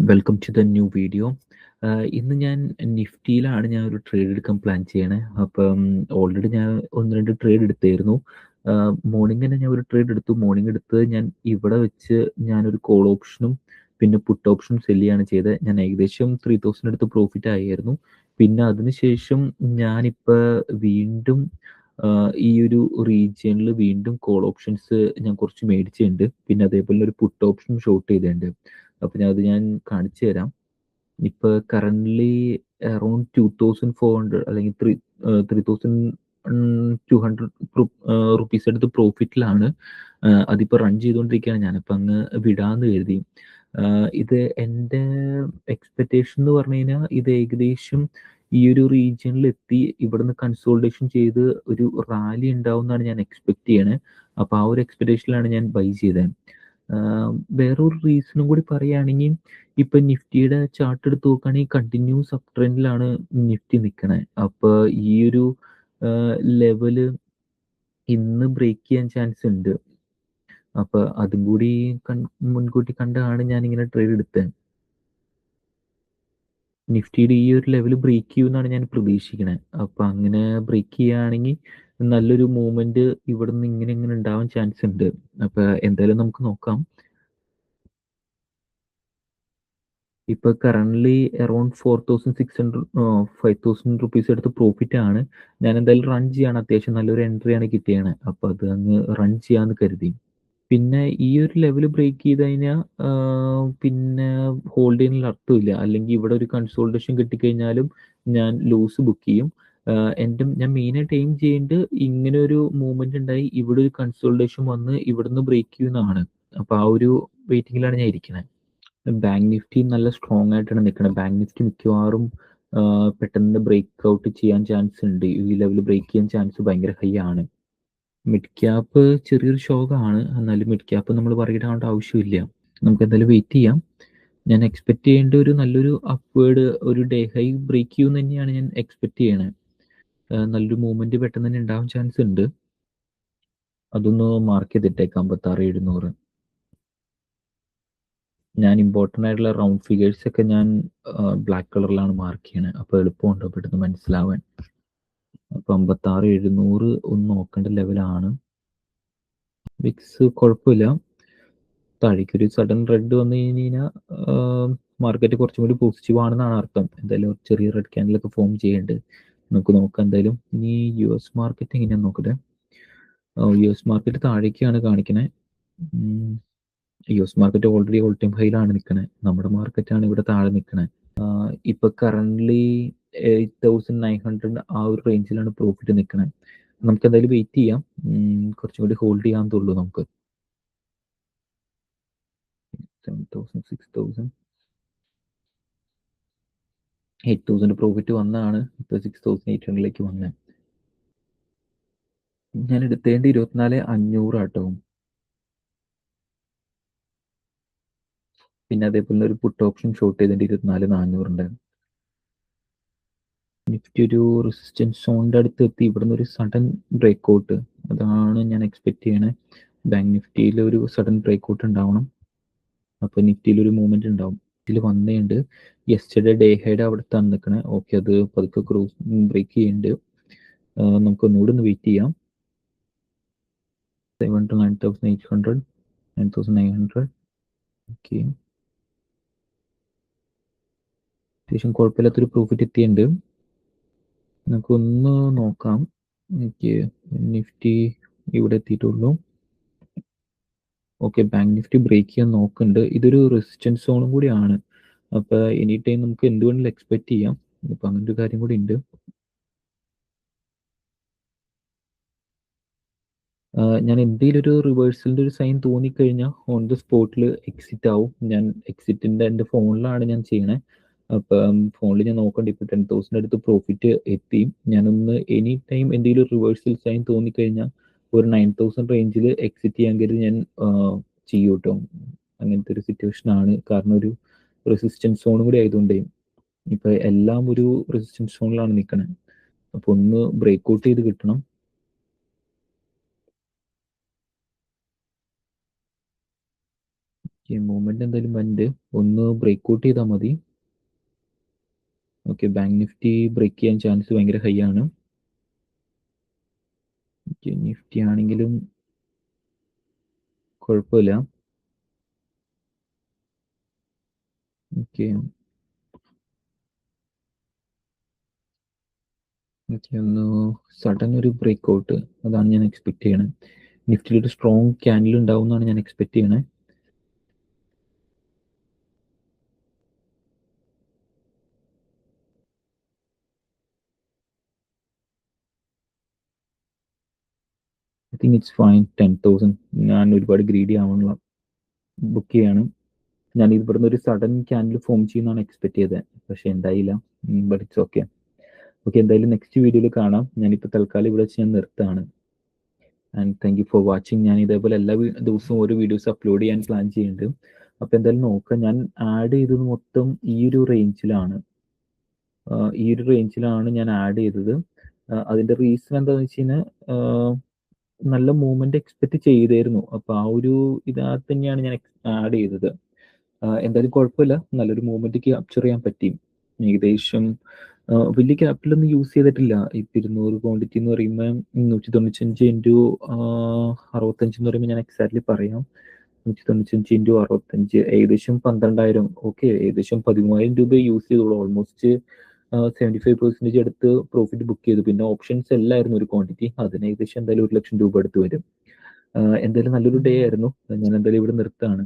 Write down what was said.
Welcome to the new video. ഇന്ന് ഞാൻ നിഫ്റ്റിയിലാണ് ഞാൻ ഒരു ട്രേഡ് എടുക്കാൻ പ്ലാൻ ചെയ്യണേ. അപ്പം ഓൾറെഡി ഞാൻ 1-2 ട്രേഡ് എടുത്തായിരുന്നു. മോർണിംഗ് തന്നെ ഞാൻ ഒരു ട്രേഡ് എടുത്തു. മോർണിംഗ് എടുത്ത് ഞാൻ ഇവിടെ വെച്ച് ഞാനൊരു കോൾ ഓപ്ഷനും പിന്നെ പുട്ട് ഓപ്ഷനും സെല് ചെയ്യാണ് ചെയ്തത്. ഞാൻ ഏകദേശം 3000 അടുത്ത് പ്രോഫിറ്റ് ആയിരുന്നു. പിന്നെ അതിനുശേഷം ഞാനിപ്പോൾ വീണ്ടും ഈ ഒരു റീജിയനിൽ വീണ്ടും കോൾ ഓപ്ഷൻസ് ഞാൻ കുറച്ച് മേടിച്ചിട്ടുണ്ട്. പിന്നെ അതേപോലെ ഒരു പുട്ട് ഓപ്ഷനും ഷോർട്ട് ചെയ്തിട്ടുണ്ട്. അപ്പോൾ ഞാൻ കാണിച്ചു തരാം. ഇപ്പോൾ കറൻ്റ്ലി അറൗണ്ട് 2400 അല്ലെങ്കിൽ 3200 റുപ്പീസ് അടുത്ത് പ്രോഫിറ്റിലാണ്. അതിപ്പോൾ റൺ ചെയ്തുകൊണ്ടിരിക്കുകയാണ്. ഞാനിപ്പോൾ അങ്ങ് വിടാമെന്ന് കരുതി. ഇത് എൻ്റെ എക്സ്പെക്റ്റേഷൻ എന്ന് പറഞ്ഞു കഴിഞ്ഞാൽ ഇത് ഏകദേശം ഈ ഒരു റീജിയനിൽ എത്തി ഇവിടുന്ന് കൺസോൾട്ടേഷൻ ചെയ്ത് ഒരു റാലി ഉണ്ടാവും എന്നാണ് ഞാൻ എക്സ്പെക്ട് ചെയ്യണേ. അപ്പോൾ ആ ഒരു എക്സ്പെക്റ്റേഷനിലാണ് ഞാൻ ബൈ ചെയ്തത്. വേറൊരു റീസണും കൂടി പറയുകയാണെങ്കിൽ ഇപ്പൊ നിഫ്റ്റിയുടെ ചാർട്ട് എടുത്ത് നോക്കുകയാണെങ്കിൽ കണ്ടിന്യൂസ് അപ് ട്രെൻഡിലാണ് നിഫ്റ്റി നിൽക്കണേ. അപ്പൊ ഈ ഒരു ലെവല് ഇന്ന് ബ്രേക്ക് ചെയ്യാൻ ചാൻസ് ഉണ്ട്. അപ്പൊ അതും കൂടി മുൻകൂട്ടി കണ്ടാണ് ഞാൻ ഇങ്ങനെ ട്രേഡ് എടുത്തത്. നിഫ്റ്റിയുടെ ഈ ഒരു ലെവൽ ബ്രേക്ക് ചെയ്യുമെന്നാണ് ഞാൻ പ്രതീക്ഷിക്കണേ. അപ്പൊ അങ്ങനെ ബ്രേക്ക് ചെയ്യുകയാണെങ്കിൽ നല്ലൊരു മൂവ്മെന്റ് ഇവിടെ നിന്ന് ഇങ്ങനെ ഉണ്ടാവാൻ ചാൻസ് ഉണ്ട്. അപ്പൊ എന്തായാലും നമുക്ക് നോക്കാം. ഇപ്പൊ കറന്റ്ലി അറൌണ്ട് 4600 5000 റുപ്പീസ് എടുത്ത് പ്രോഫിറ്റ് ആണ്. ഞാൻ എന്തായാലും റൺ ചെയ്യാണ്. അത്യാവശ്യം നല്ലൊരു എൻട്രി ആണ് കിട്ടിയാണ്. അപ്പൊ അത് അങ്ങ് റൺ ചെയ്യാന്ന് കരുതി. പിന്നെ ഈ ഒരു ലെവൽ ബ്രേക്ക് ചെയ്ത് കഴിഞ്ഞാൽ പിന്നെ ഹോൾഡ് ചെയ്യുന്നതിൽ അർത്ഥമില്ല. അല്ലെങ്കിൽ ഇവിടെ ഒരു കൺസോൾട്ടേഷൻ കിട്ടിക്കഴിഞ്ഞാലും ഞാൻ ലൂസ് ബുക്ക് ചെയ്യും. ഞാൻ മെയിനായിട്ട് എയിം ചെയ്യേണ്ടത് ഇങ്ങനെ ഒരു മൂവ്മെന്റ് ഉണ്ടായി ഇവിടെ ഒരു കൺസോൾട്ടേഷൻ വന്ന് ഇവിടുന്ന് ബ്രേക്ക് ചെയ്യുന്നതാണ്. അപ്പൊ ആ ഒരു വെയിറ്റിംഗിലാണ് ഞാൻ ഇരിക്കുന്നത്. ബാങ്ക് നിഫ്റ്റി നല്ല സ്ട്രോങ് ആയിട്ടാണ് നിൽക്കുന്നത്. ബാങ്ക് നിഫ്റ്റി മിക്കവാറും പെട്ടെന്ന് ബ്രേക്ക് ഔട്ട് ചെയ്യാൻ ചാൻസ് ഉണ്ട്. ഈ ലെവൽ ബ്രേക്ക് ചെയ്യാൻ ചാൻസ് ഭയങ്കര ഹൈ ആണ്. മിഡ് ക്യാപ്പ് ചെറിയൊരു ഷോക്കാണ്. എന്നാലും മിഡ് ക്യാപ്പ് നമ്മൾ പറയേണ്ട ആവശ്യമില്ല. നമുക്ക് എന്തായാലും വെയിറ്റ് ചെയ്യാം. ഞാൻ എക്സ്പെക്ട് ചെയ്യേണ്ട ഒരു നല്ലൊരു അപ്വേർഡ് ഒരു ഡേ ഹൈ ബ്രേക്ക് ചെയ്യുമെന്ന് തന്നെയാണ് ഞാൻ എക്സ്പെക്ട് ചെയ്യണത്. നല്ലൊരു മൂവ്മെന്റ് പെട്ടെന്ന് തന്നെ ഉണ്ടാവാൻ ചാൻസ് ഉണ്ട്. അതൊന്ന് മാർക്ക് ചെയ്തിട്ടേക്കാം. 56,700. ഞാൻ ഇമ്പോർട്ടൻ്റ് ആയിട്ടുള്ള റൗണ്ട് ഫിഗേഴ്സ് ഒക്കെ ഞാൻ ബ്ലാക്ക് കളറിലാണ് മാർക്ക് ചെയ്യണത്. അപ്പോൾ എളുപ്പമുണ്ടോ പെട്ടെന്ന് മനസ്സിലാവാൻ. അപ്പോൾ 56,700 ഒന്ന് നോക്കേണ്ട ലെവലാണ്. വിക്സ് കുഴപ്പമില്ല. താഴേക്കൊരു സഡൻ റെഡ് വന്നു കഴിഞ്ഞാൽ മാർക്കറ്റ് കുറച്ചും കൂടി പോസിറ്റീവ് ആണെന്നാണ് അർത്ഥം. എന്തായാലും ചെറിയ റെഡ് ക്യാൻഡിലൊക്കെ ഫോം ചെയ്യുന്നുണ്ട്. നമുക്ക് നോക്കാം എന്തായാലും. ഇനി US മാർക്കറ്റ് എങ്ങനെയാണെന്ന് നോക്കട്ടെ. US മാർക്കറ്റ് താഴേക്കാണ് കാണിക്കണേ. US market already all time ഹൈയിലാണ് നിൽക്കണേ. നമ്മുടെ മാർക്കറ്റാണ് ഇവിടെ താഴെ നിൽക്കണേ. ഇപ്പൊ കറന്റ്ലി 8,900 ആ ഒരു റേഞ്ചിലാണ് പ്രോഫിറ്റ് നിൽക്കണേ. നമുക്ക് എന്തായാലും വെയിറ്റ് ചെയ്യാം. കുറച്ചും കൂടി ഹോൾഡ് ചെയ്യാന്നുള്ളൂ നമുക്ക്. 7,000 6,000 8,000 പ്രോഫിറ്റ് വന്നാണ് ഇപ്പൊ 6,800 വന്നത്. ഞാൻ എടുത്തേണ്ട 24,500 ആട്ടോ. പിന്നെ അതേപോലെ ഒരു പുട്ട് ഓപ്ഷൻ ഷോർട്ട് ചെയ്തിട്ട് 24,400 നിഫ്റ്റി ഒരു റെസിസ്റ്റൻസ് സോണിന്റെ അടുത്ത് എത്തി. ഇവിടുന്ന് ഒരു സഡൻ ബ്രേക്ക് ഔട്ട് അതാണ് ഞാൻ എക്സ്പെക്ട് ചെയ്യണേ. ബാങ്ക് നിഫ്റ്റിയിൽ ഒരു സഡൻ ബ്രേക്ക് ഔട്ട് ഉണ്ടാവണം. അപ്പൊ നിഫ്റ്റിയിൽ ഒരു മൂവ്മെന്റ് ഉണ്ടാവും. ഇതിൽ വന്നേണ്ട് യെസ്റ്റർഡേ ഡേ ഹൈഡ് അവിടുത്താണ് നിൽക്കണേ. ഓക്കെ, അത് പതുക്കെ ക്രോസ് ബ്രേക്ക് ചെയ്യുന്നുണ്ട്. നമുക്ക് ഒന്നുകൂടി ഒന്ന് വെയിറ്റ് ചെയ്യാം. 7 to 9,800 9,900. ഓക്കെ, അത്യാവശ്യം കുഴപ്പമില്ലാത്തൊരു പ്രോഫിറ്റ് എത്തിയിട്ടുണ്ട്. നമുക്കൊന്ന് നോക്കാം. എനിക്ക് നിഫ്റ്റി ഇവിടെ എത്തിയിട്ടുള്ളൂ. ഓക്കെ, ബാങ്ക് നിഫ്റ്റി ബ്രേക്ക് ചെയ്യാൻ നോക്കുന്നുണ്ട്. ഇതൊരു റെസിസ്റ്റൻസ് സോണും കൂടിയാണ്. അപ്പോൾ എനി ടൈം നമുക്ക് എന്ത് വേണമെങ്കിലും എക്സ്പെക്ട് ചെയ്യാം. ഇപ്പം അങ്ങനെ ഒരു കാര്യം കൂടി ഉണ്ട്. ഞാൻ എന്തെങ്കിലും ഒരു റിവേഴ്സലിൻ്റെ ഒരു സൈൻ തോന്നിക്കഴിഞ്ഞാൽ ഓൺ ദ സ്പോട്ടിൽ എക്സിറ്റ് ആവും. ഞാൻ എക്സിറ്റിൻ്റെ എൻ്റെ ഫോണിലാണ് ഞാൻ ചെയ്യണേ. അപ്പം ഫോണിൽ ഞാൻ നോക്കണ്ട. ഇപ്പോൾ 10,000 അടുത്ത് പ്രോഫിറ്റ് എത്തി. ഞാനൊന്ന് എനി ടൈം എന്തെങ്കിലും റിവേഴ്സൽ സൈൻ തോന്നിക്കഴിഞ്ഞാൽ ഒരു 9,000 റേഞ്ചിൽ എക്സിറ്റ് ചെയ്യാൻ കരുതി ഞാൻ ചെയ്യും കേട്ടോ. അങ്ങനത്തെ ഒരു സിറ്റുവേഷൻ ആണ്. കാരണം ഒരു റെസിസ്റ്റൻസ് സോണും കൂടി ആയതുകൊണ്ടേ ഇപ്പം എല്ലാം ഒരു റെസിസ്റ്റൻസ് സോണിലാണ് നിൽക്കണേ. അപ്പോൾ ഒന്ന് ബ്രേക്ക് ഔട്ട് ചെയ്ത് കിട്ടണം. മൂവ്മെന്റ് എന്തായാലും വന്നിട്ട് ഒന്ന് ബ്രേക്ക് ഔട്ട് ചെയ്താൽ മതി. ഓക്കെ, ബാങ്ക് നിഫ്റ്റി ബ്രേക്ക് ചെയ്യാൻ ചാൻസ് ഭയങ്കര ഹൈ ആണ്. നിഫ്റ്റി ആണെങ്കിലും കുഴപ്പമില്ല. ഓക്കെ, ഒന്ന് സഡൻ ഒരു ബ്രേക്ക് ഔട്ട്, അതാണ് ഞാൻ എക്സ്പെക്ട് ചെയ്യണത്. നിഫ്റ്റിയിൽ ഒരു സ്ട്രോങ് ക്യാൻഡിൽ ഉണ്ടാവും എന്നാണ് ഞാൻ എക്സ്പെക്ട് ചെയ്യണത്. I think it's fine. 10,000 ഞാൻ ഒരുപാട് ഗ്രീഡി ആവാനുള്ള ബുക്ക് ചെയ്യാണ്. ഞാൻ ഇവിടുന്ന് ഒരു സഡൻ ക്യാൻഡിൽ ഫോം ചെയ്യുന്നതാണ് എക്സ്പെക്ട് ചെയ്തത്, പക്ഷെ എന്തായില്ല. But it's okay. ഓക്കെ, എന്തായാലും നെക്സ്റ്റ് വീഡിയോയിൽ കാണാം. ഞാനിപ്പോൾ തൽക്കാലം ഇവിടെ വെച്ച് ഞാൻ നിർത്താണ്. And thank you for watching. ഞാൻ ഇതേപോലെ എല്ലാ ദിവസവും ഓരോ വീഡിയോസ് അപ്ലോഡ് ചെയ്യാൻ പ്ലാൻ ചെയ്യുന്നുണ്ട്. അപ്പോൾ എന്തായാലും നോക്കാം. ഞാൻ ആഡ് ചെയ്തത് മൊത്തം ഈ ഒരു റേഞ്ചിലാണ് ഞാൻ ആഡ് ചെയ്തത്. അതിന്റെ റീസൺ എന്താണെന്ന് വെച്ച് കഴിഞ്ഞാൽ നല്ല മൂവ്മെന്റ് എക്സ്പെക്ട് ചെയ്തായിരുന്നു. അപ്പോൾ ആ ഒരു ഇതിനകത്ത് തന്നെയാണ് ഞാൻ ആഡ് ചെയ്തത്. എന്തായാലും കുഴപ്പമില്ല, നല്ലൊരു മൂവ്മെന്റ് ക്യാപ്ചർ ചെയ്യാൻ പറ്റി. ഏകദേശം വലിയ ക്യാപിറ്റലൊന്നും യൂസ് ചെയ്തിട്ടില്ല. ഇപ്പം 200 ക്വാണ്ടിറ്റി എന്ന് പറയുമ്പോൾ 195 ഇൻറ്റു 65 എന്ന് പറയുമ്പോൾ ഞാൻ എക്സാക്ട്ലി പറയാം. 195 ഇൻറ്റു 65 ഏകദേശം 12,000. ഓക്കെ, ഏകദേശം 13,000 രൂപ യൂസ് ചെയ്തോളൂ. ഓൾമോസ്റ്റ് 75% അടുത്ത് പ്രോഫിറ്റ് ബുക്ക് ചെയ്തു. പിന്നെ ഓപ്ഷൻസ് എല്ലായിരുന്നു ഒരു ക്വാണ്ടിറ്റി, അതിന് ഏകദേശം എന്തായാലും 1 ലക്ഷം രൂപ അടുത്ത് വരും. എന്തായാലും നല്ലൊരു ഡേ ആയിരുന്നു. ഞാൻ എന്തായാലും ഇവിടെ നിർത്താണ്.